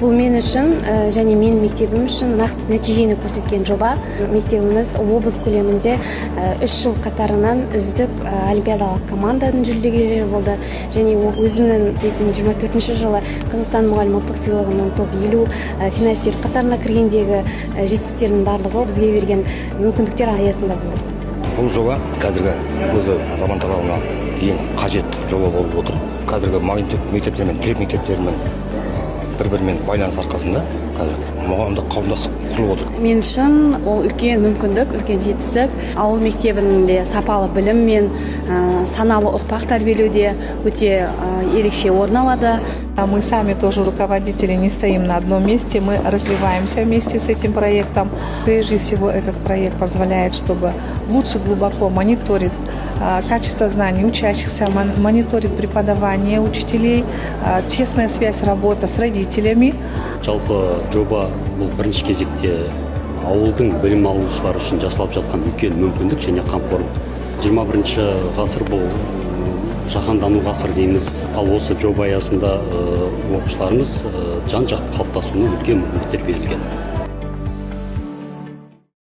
Бұл мен үшін және мен мектебім үшін нақты нәтижені көрсеткен жоба. Мектебіміз облыс көлемінде 3 жыл қатарынан үздік олимпиадалық команданың жүлдегерлері болды. Және өзімнің 2024 жылы Қазақстан мұғалім ұлттық сыйлығының топ 50 финалистер қатарына кіргендегі жетістіктердің барлығы бізге берген мүмкіндіктер аясында болды. Бұл жоба қазіргі өзі заман талабына ең қажет жоба болып отыр. Қазіргі мектептер мен тірек мектептерінің бір-бірімен байланыс арқасында қазір мұғалімдік қауымдастық құрылып отыр. Мен үшін ол үлкен мүмкіндік, үлкен жетістік. Ауыл мектебінде сапалы білім мен саналы ұрпақ тәрбиелеуде өте ерекше орын алады. Мы сами тоже руководители не стоим на одном месте, мы развиваемся вместе с этим проектом. Прежде всего, этот проект позволяет, чтобы лучше глубоко мониторить качество знаний учащихся, мониторить преподавание учителей, тесная связь, работа с родителями. Жалпы жоба бұл бірінші кезекте ауылдың білім алушылары үшін жасалып жатқан үлкен мүмкіндік және қамқорлық. 21 ғасыр бұл жаһандану ғасыр дейміз. Ал осы жоба аясында оқушыларымыз жан-жақты қалыптасуына үлкен мүмкіндіктер берілген.